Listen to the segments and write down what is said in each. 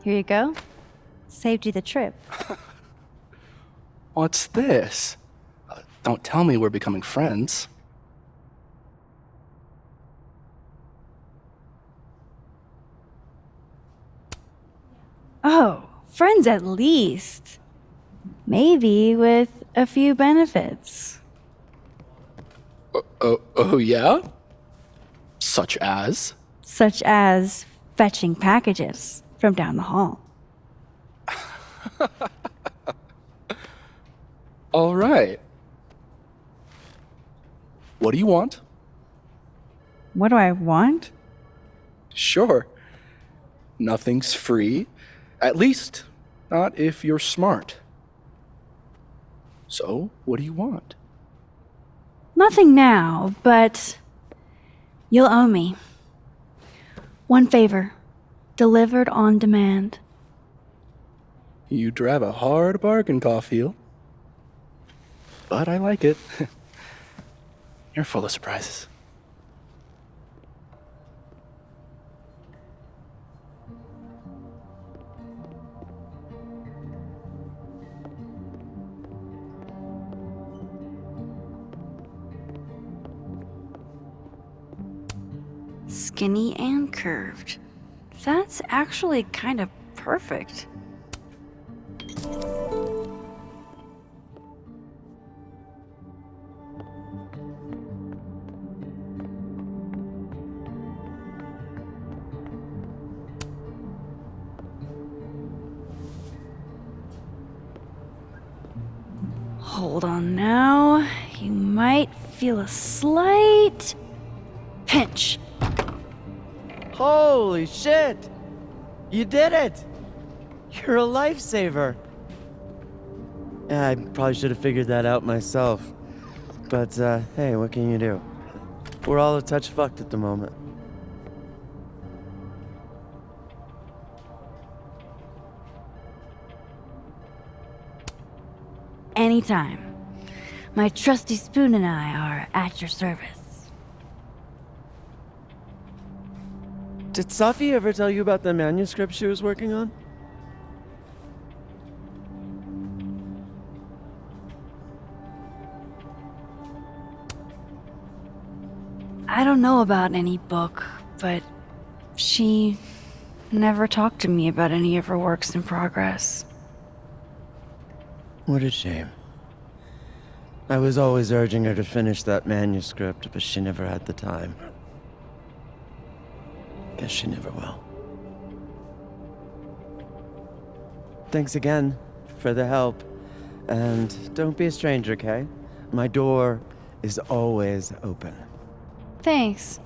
Here you go. Saved you the trip. What's this? Don't tell me we're becoming friends. Oh, friends at least. Maybe with a few benefits. Oh yeah? Such as? Such as fetching packages from down the hall. All right. What do you want? What do I want? Sure. Nothing's free. At least, not if you're smart. So, what do you want? Nothing now, but you'll owe me. One favor, delivered on demand. You drive a hard bargain, Caulfield. But I like it. You're full of surprises. Skinny and curved. That's actually kind of perfect. Hold on now. You might feel a slight pinch. Holy shit! You did it! You're a lifesaver! Yeah, I probably should have figured that out myself. But, hey, what can you do? We're all a touch fucked at the moment. Anytime. My trusty spoon and I are at your service. Did Safi ever tell you about the manuscript she was working on? I don't know about any book, but she never talked to me about any of her works in progress. What a shame. I was always urging her to finish that manuscript, but she never had the time. Guess she never will. Thanks again for the help. And don't be a stranger, okay? My door is always open. Thanks.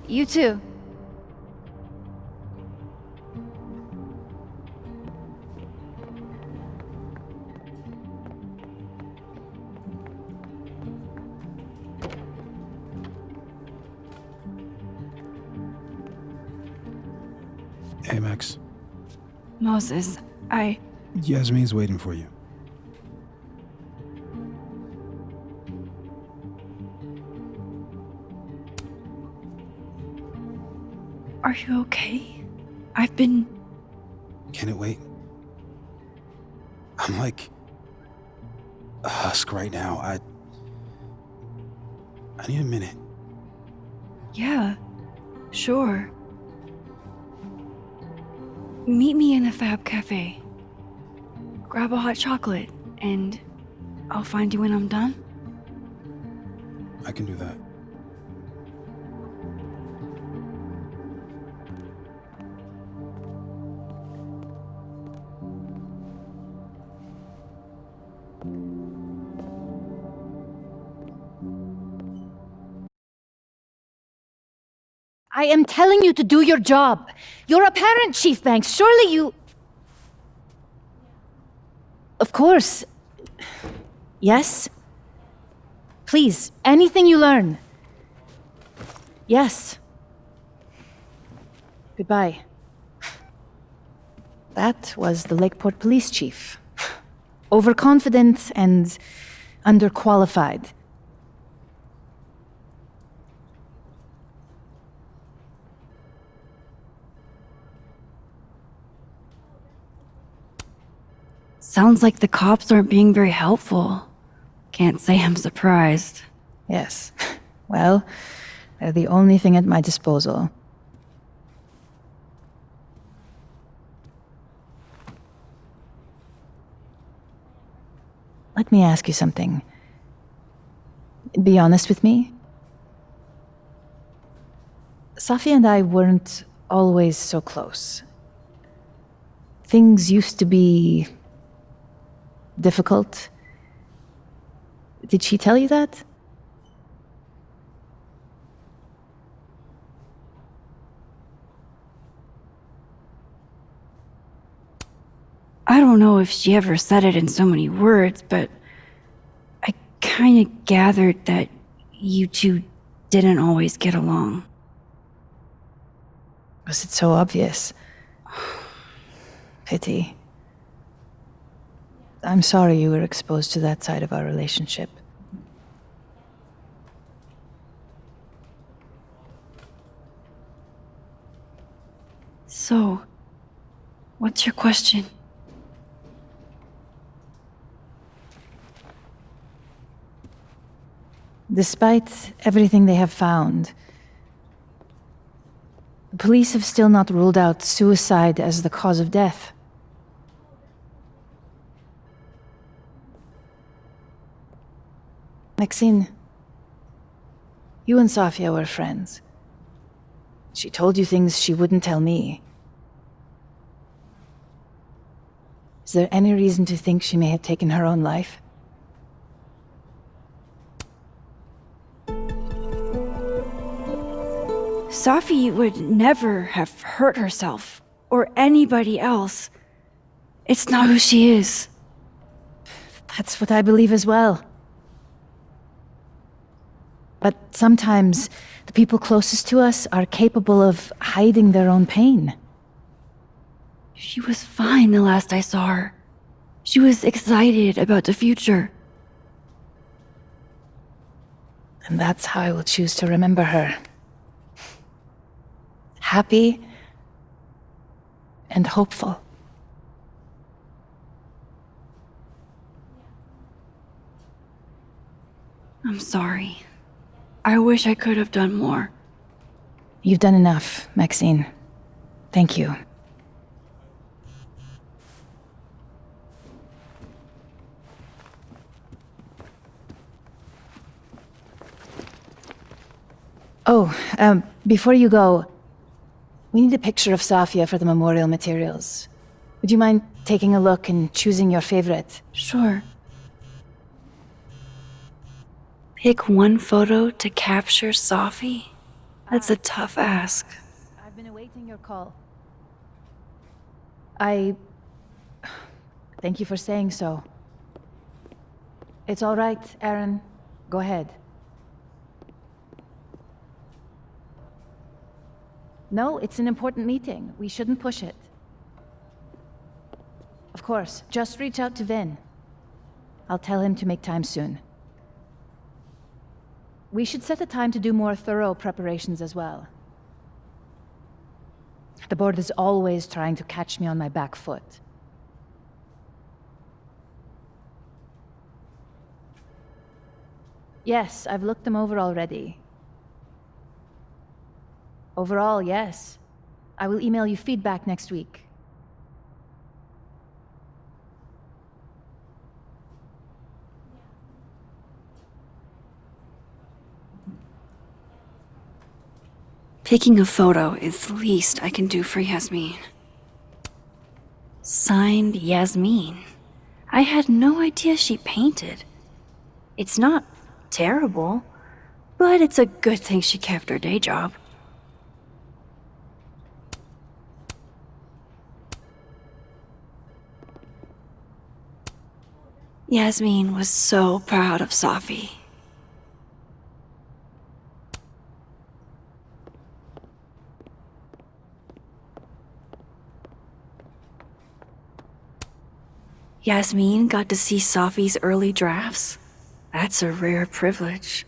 You too. Hey, Max. Moses, Yasmin's waiting for you. Are you okay? I've been... Can it wait? I'm like a husk right now. I need a minute. Yeah, sure. Meet me in the Fab Cafe. Grab a hot chocolate, and I'll find you when I'm done. I can do that. I am telling you to do your job. You're a parent, Chief Banks. Surely you... Of course. Yes? Please, anything you learn. Yes. Goodbye. That was the Lakeport Police Chief. Overconfident and underqualified. Sounds like the cops aren't being very helpful. Can't say I'm surprised. Yes. Well, they're the only thing at my disposal. Let me ask you something. Be honest with me. Safi and I weren't always so close. Things used to be difficult. Did she tell you that? I don't know if she ever said it in so many words, but I kinda gathered that you two didn't always get along. Was it so obvious? Pity. I'm sorry you were exposed to that side of our relationship. So, what's your question? Despite everything they have found, the police have still not ruled out suicide as the cause of death. Maxine, you and Safia were friends. She told you things she wouldn't tell me. Is there any reason to think she may have taken her own life? Safi would never have hurt herself, or anybody else. It's not who she is. That's what I believe as well. But sometimes the people closest to us are capable of hiding their own pain. She was fine the last I saw her. She was excited about the future. And that's how I will choose to remember her. Happy and hopeful. I'm sorry. I wish I could have done more. You've done enough, Maxine. Thank you. Oh, before you go, we need a picture of Safia for the memorial materials. Would you mind taking a look and choosing your favorite? Sure. Pick one photo to capture Safi? That's a tough ask. I've been awaiting your call. Thank you for saying so. It's all right, Aaron. Go ahead. No, it's an important meeting. We shouldn't push it. Of course, just reach out to Vin. I'll tell him to make time soon. We should set a time to do more thorough preparations as well. The board is always trying to catch me on my back foot. Yes, I've looked them over already. Overall, yes. I will email you feedback next week. Picking a photo is the least I can do for Yasmin. Signed Yasmin. I had no idea she painted. It's not terrible, but it's a good thing she kept her day job. Yasmin was so proud of Safi. Yasmin got to see Safi's early drafts. That's a rare privilege.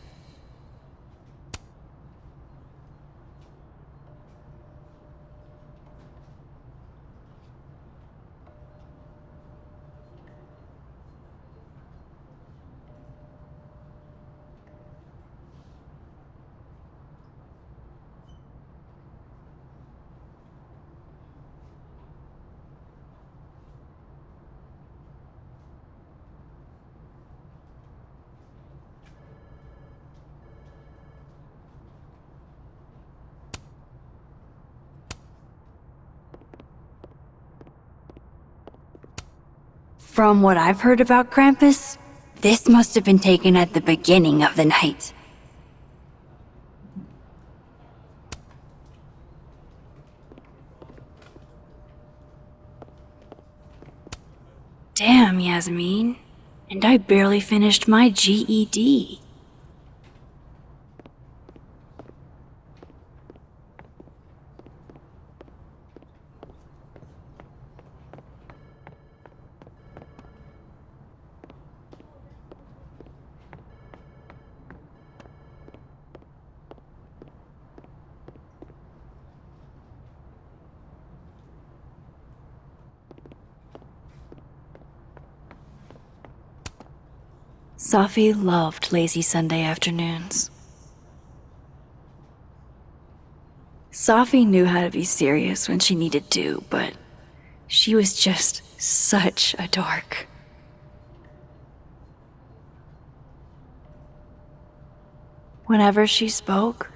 From what I've heard about Krampus, this must have been taken at the beginning of the night. Damn, Yasmin. And I barely finished my GED. Safi loved lazy Sunday afternoons. Safi knew how to be serious when she needed to, but she was just such a dork. Whenever she spoke,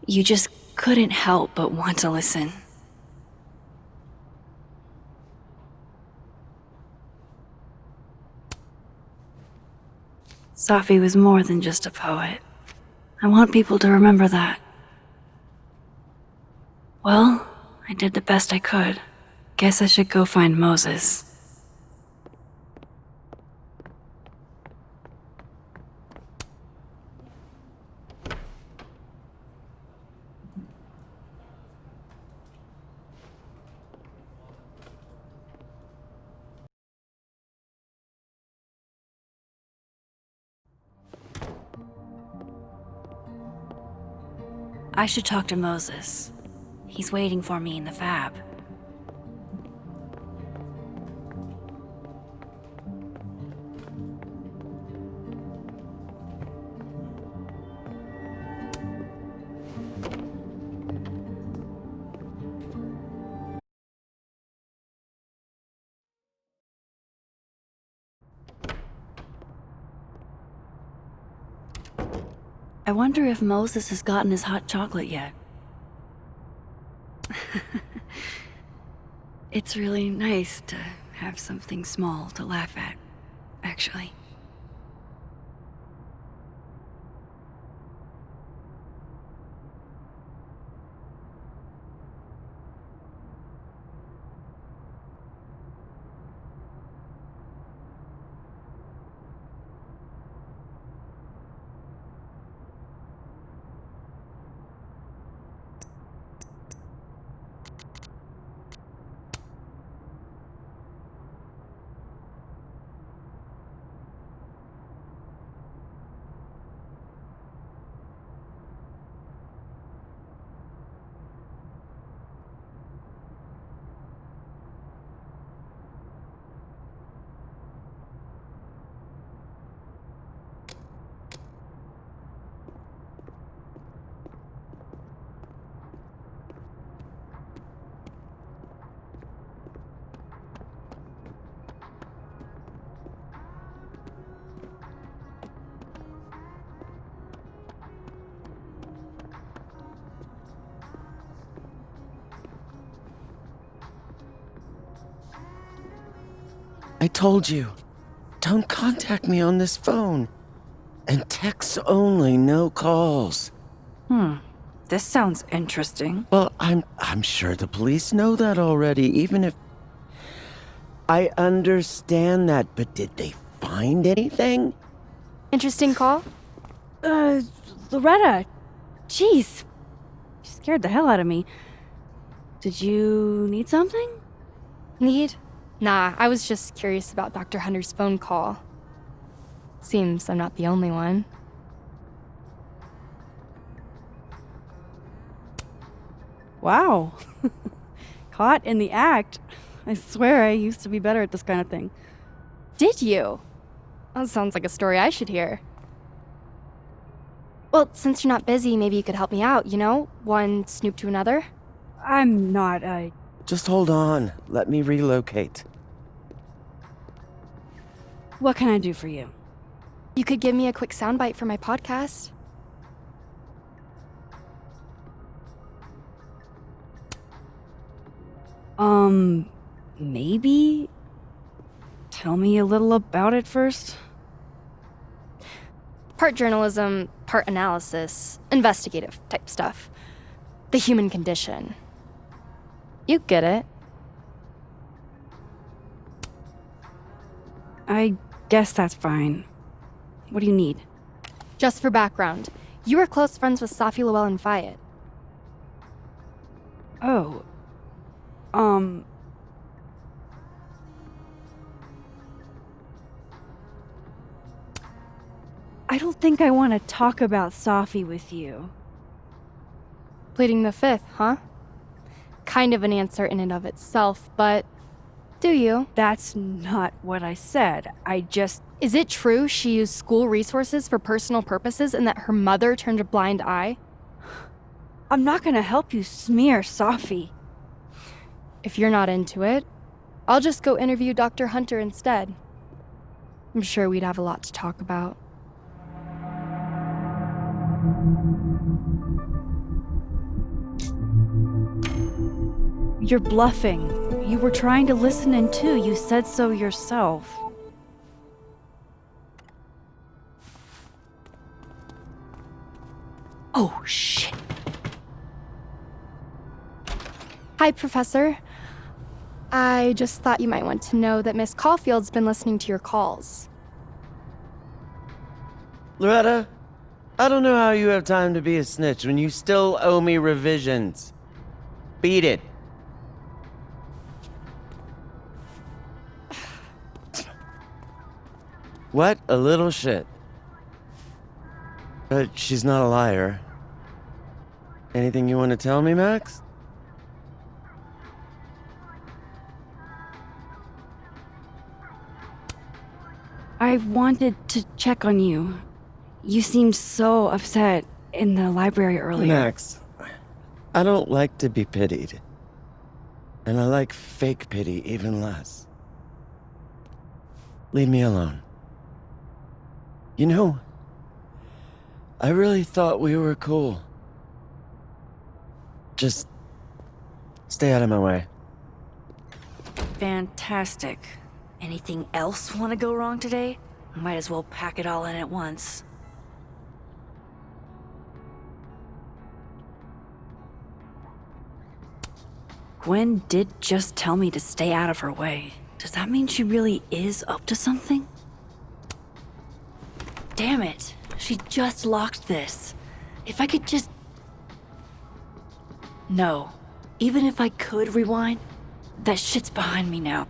you just couldn't help but want to listen. Safi was more than just a poet. I want people to remember that. Well, I did the best I could. Guess I should go find Moses. I should talk to Moses. He's waiting for me in the fab. I wonder if Moses has gotten his hot chocolate yet. It's really nice to have something small to laugh at, actually. I told you, don't contact me on this phone. And texts only, no calls. This sounds interesting. Well, I'm sure the police know that already, even if... I understand that, but did they find anything? Interesting call? Loretta. Jeez. You scared the hell out of me. Did you need something? Need? Nah, I was just curious about Dr. Hunter's phone call. Seems I'm not the only one. Wow. Caught in the act. I swear I used to be better at this kind of thing. Did you? That sounds like a story I should hear. Well, since you're not busy, maybe you could help me out, you know? One snoop to another? I'm not, Just hold on. Let me relocate. What can I do for you? You could give me a quick soundbite for my podcast. Maybe? tell me a little about it first? Part journalism, part analysis, investigative type stuff. The human condition. You get it. I guess that's fine. What do you need? Just for background, you were close friends with Safi Lowell and Fayed. Oh. I don't think I want to talk about Safi with you. Pleading the fifth, huh? Kind of an answer in and of itself, but do you? That's not what I said. Is it true she used school resources for personal purposes and that her mother turned a blind eye? I'm not gonna help you smear Safi. If you're not into it, I'll just go interview Dr. Hunter instead. I'm sure we'd have a lot to talk about. You're bluffing. You were trying to listen in too. You said so yourself. Oh, shit. Hi, Professor. I just thought you might want to know that Miss Caulfield's been listening to your calls. Loretta, I don't know how you have time to be a snitch when you still owe me revisions. Beat it. What a little shit. But she's not a liar. Anything you want to tell me, Max? I wanted to check on you. You seemed so upset in the library earlier. Max, I don't like to be pitied. And I like fake pity even less. Leave me alone. You know, I really thought we were cool. Just stay out of my way. Fantastic. Anything else want to go wrong today? Might as well pack it all in at once. Gwen did just tell me to stay out of her way. Does that mean she really is up to something? Damn it. She just locked this. If I could just... No. Even if I could rewind, that shit's behind me now.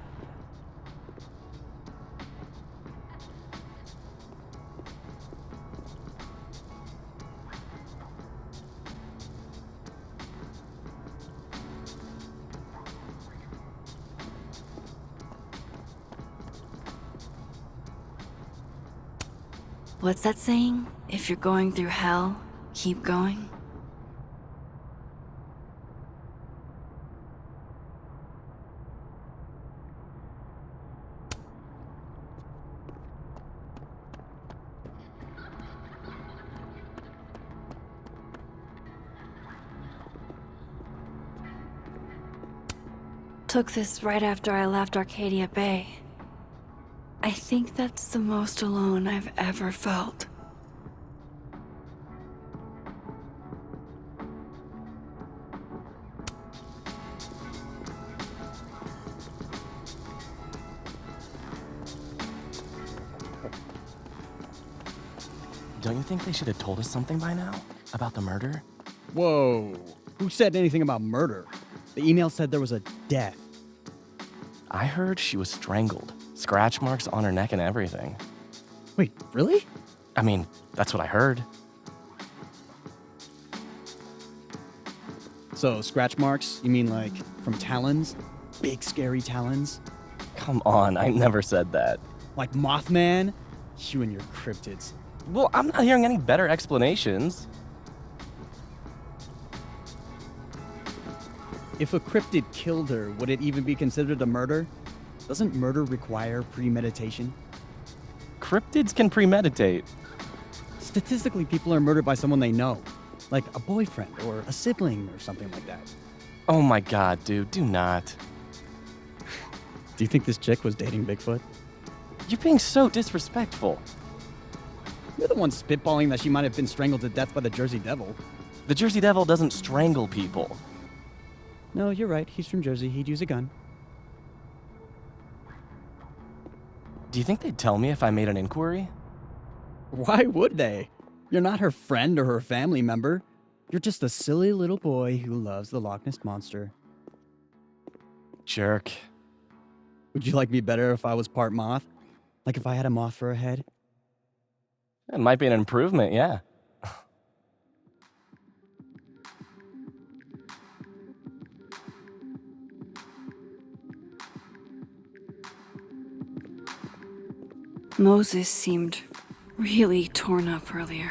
What's that saying? If you're going through hell, keep going? Took this right after I left Arcadia Bay. I think that's the most alone I've ever felt. Don't you think they should have told us something by now? About the murder? Whoa. Who said anything about murder? The email said there was a death. I heard she was strangled. Scratch marks on her neck and everything. Wait, really? I mean, that's what I heard. So, scratch marks? You mean like from talons? Big scary talons? Come on, I never said that. Like Mothman? You and your cryptids. Well, I'm not hearing any better explanations. If a cryptid killed her, would it even be considered a murder? Doesn't murder require premeditation? Cryptids can premeditate. Statistically, people are murdered by someone they know. Like a boyfriend or a sibling or something like that. Oh my god, dude, do not. Do you think this chick was dating Bigfoot? You're being so disrespectful. You're the one spitballing that she might have been strangled to death by the Jersey Devil. The Jersey Devil doesn't strangle people. No, you're right. He's from Jersey. He'd use a gun. Do you think they'd tell me if I made an inquiry? Why would they? You're not her friend or her family member. You're just a silly little boy who loves the Loch Ness Monster. Jerk. Would you like me better if I was part moth? Like if I had a moth for a head? It might be an improvement, yeah. Moses seemed really torn up earlier.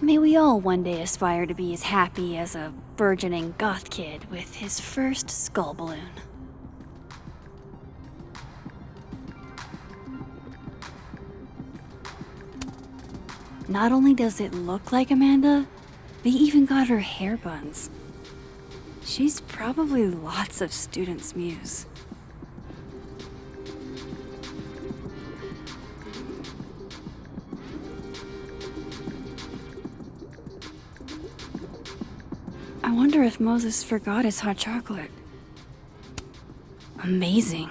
May we all one day aspire to be as happy as a burgeoning goth kid with his first skull balloon. Not only does it look like Amanda, they even got her hair buns. She's probably lots of students' muse. I wonder if Moses forgot his hot chocolate. Amazing.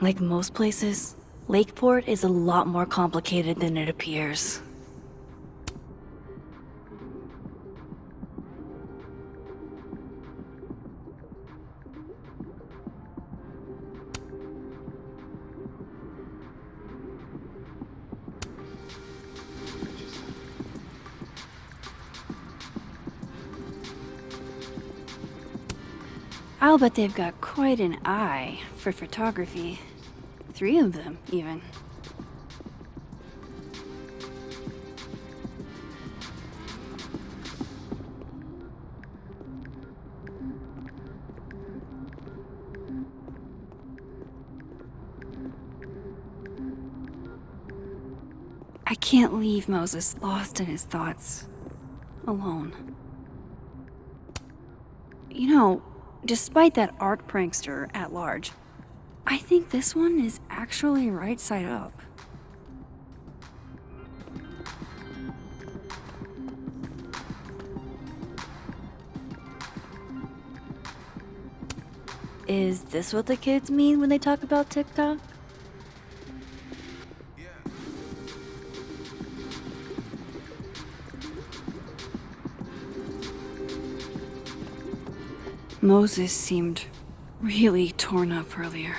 Like most places, Lakeport is a lot more complicated than it appears. I'll bet they've got quite an eye for photography. 3 of them, even. I can't leave Moses lost in his thoughts. Alone. You know, despite that art prankster at large, I think this one is actually right side up. Is this what the kids mean when they talk about TikTok? Moses seemed really torn up earlier.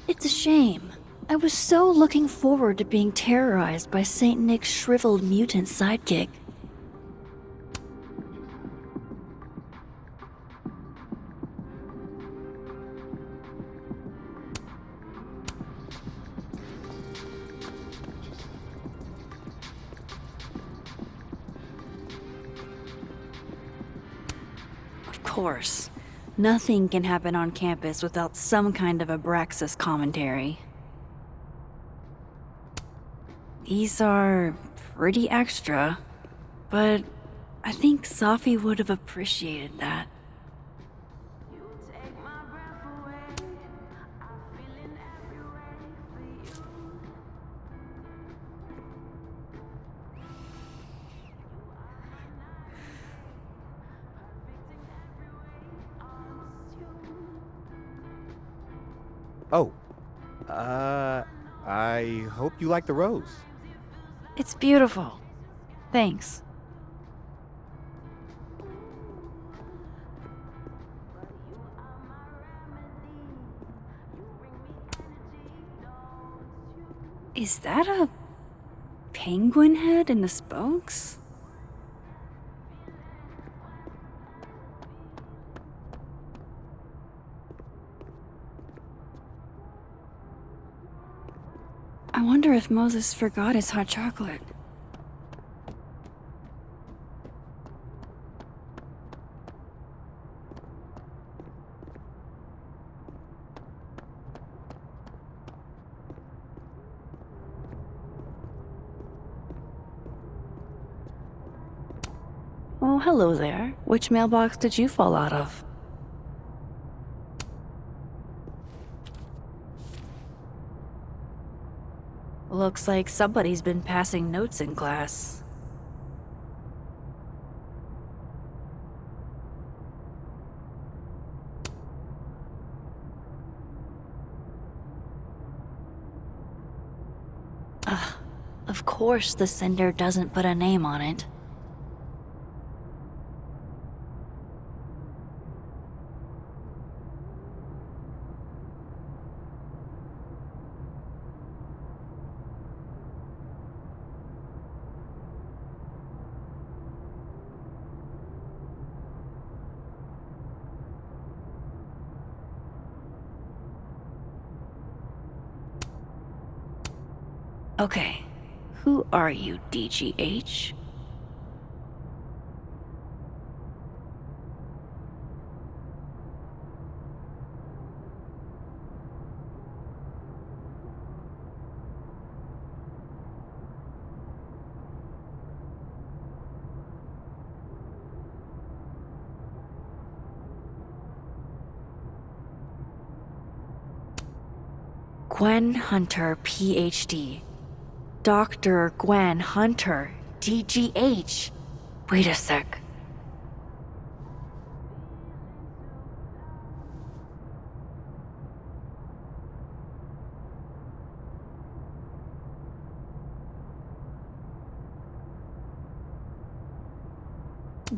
It's a shame. I was so looking forward to being terrorized by Saint Nick's shriveled mutant sidekick. Of course. Nothing can happen on campus without some kind of Abraxas commentary. These are pretty extra, but I think Safi would have appreciated that. Oh, I hope you like the rose. It's beautiful. Thanks. Is that a penguin head in the spokes? I wonder if Moses forgot his hot chocolate. Oh, hello there. Which mailbox did you fall out of? Looks like somebody's been passing notes in class. Ugh, of course the sender doesn't put a name on it. Okay, who are you, DGH? Gwen Hunter, PhD. Dr. Gwen Hunter, DGH. Wait a sec.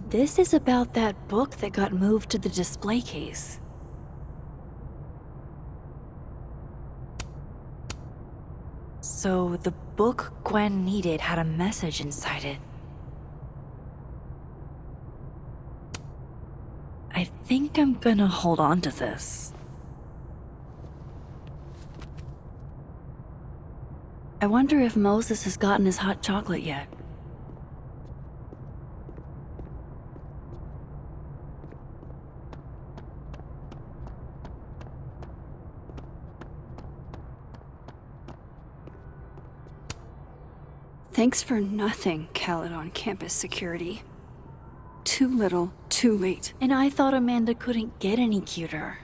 This is about that book that got moved to the display case. So the book Gwen needed had a message inside it. I think I'm gonna hold on to this. I wonder if Moses has gotten his hot chocolate yet. Thanks for nothing, Caledon campus security. Too little, too late. And I thought Amanda couldn't get any cuter.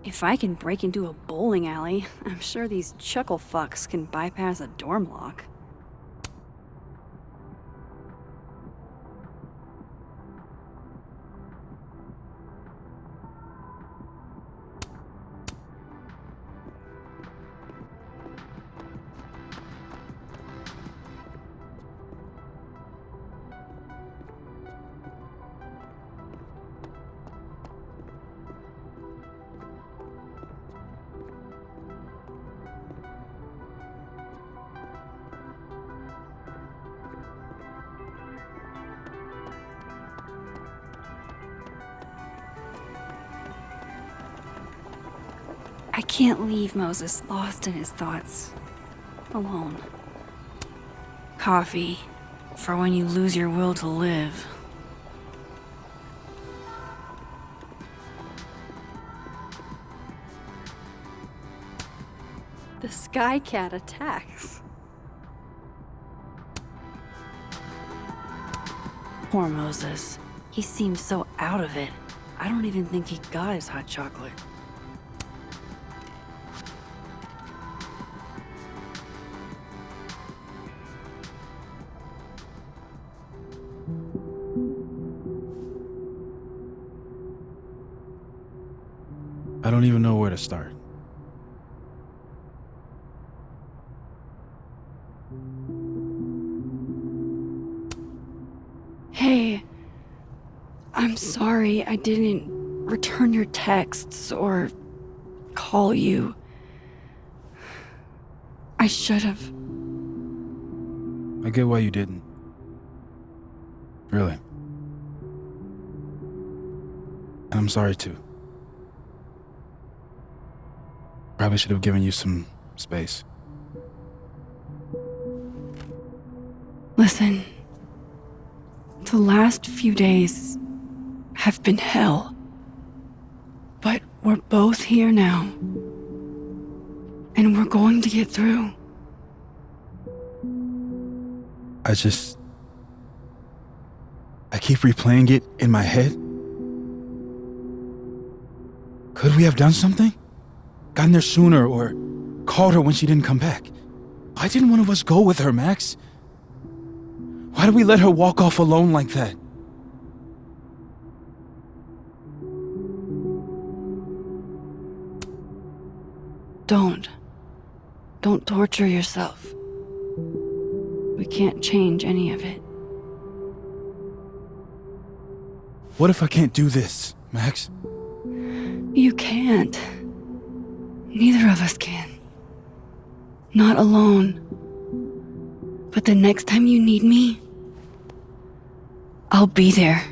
If I can break into a bowling alley, I'm sure these chuckle fucks can bypass a dorm lock. I can't leave Moses lost in his thoughts. Alone. Coffee. For when you lose your will to live. The Sky Cat attacks. Poor Moses. He seemed so out of it. I don't even think he got his hot chocolate. I don't even know where to start. Hey, I'm sorry I didn't return your texts or call you. I should have. I get why you didn't. Really. And I'm sorry too. Probably should have given you some space. Listen, the last few days have been hell. But we're both here now. And we're going to get through. I keep replaying it in my head. Could we have done something? Gotten there sooner or called her when she didn't come back? Why didn't one of us go with her, Max? Why did we let her walk off alone like that? Don't torture yourself. We can't change any of it. What if I can't do this, Max? You can't. Neither of us can. Not alone. But the next time you need me, I'll be there.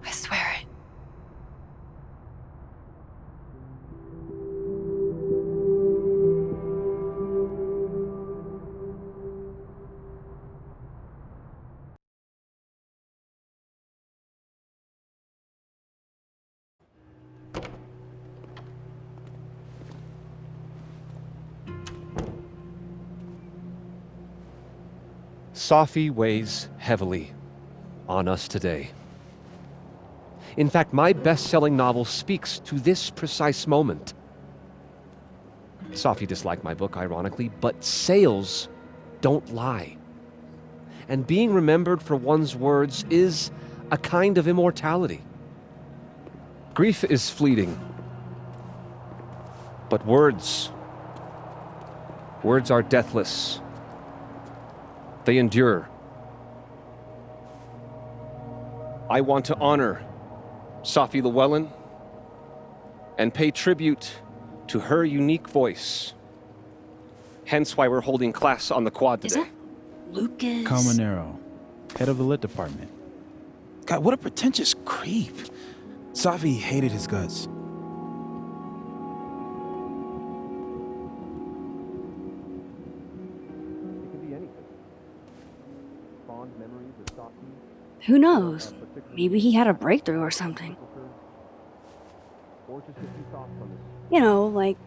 I swear it. Sophie weighs heavily on us today. In fact, my best-selling novel speaks to this precise moment. Sophie disliked my book, ironically, but sales don't lie. And being remembered for one's words is a kind of immortality. Grief is fleeting, but words are deathless. They endure. I want to honor Sophie Llewellyn and pay tribute to her unique voice. Hence why we're holding class on the quad today. Is that Lucas? Caminero, head of the lit department. God, what a pretentious creep. Sophie hated his guts. Who knows? Maybe he had a breakthrough or something. You know, like,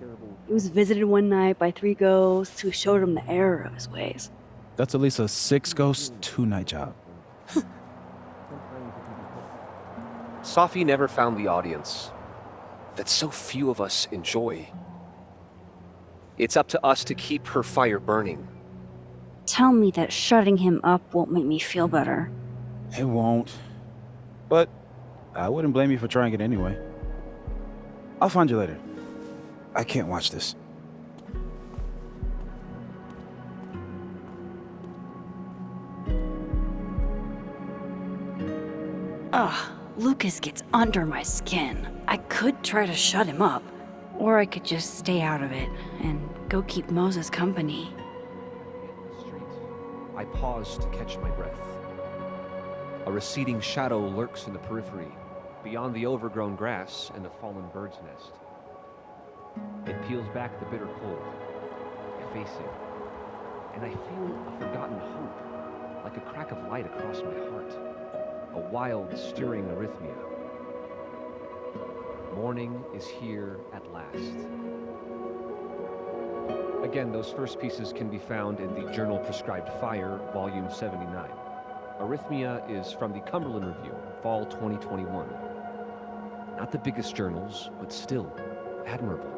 he was visited one night by 3 ghosts who showed him the error of his ways. That's at least a 6 ghost, 2 night job. Sophie never found the audience that so few of us enjoy. It's up to us to keep her fire burning. Tell me that shutting him up won't make me feel better. It won't. But I wouldn't blame you for trying it anyway. I'll find you later. I can't watch this. Ugh, Lucas gets under my skin. I could try to shut him up, or I could just stay out of it and go keep Moses company. I pause to catch my breath. A receding shadow lurks in the periphery, beyond the overgrown grass and the fallen bird's nest. It peels back the bitter cold. I face it, and I feel a forgotten hope, like a crack of light across my heart, a wild, stirring arrhythmia. Morning is here at last. Again, those first pieces can be found in the Journal Prescribed Fire, Volume 79. Arrhythmia is from the Cumberland Review, Fall 2021. Not the biggest journals, but still admirable.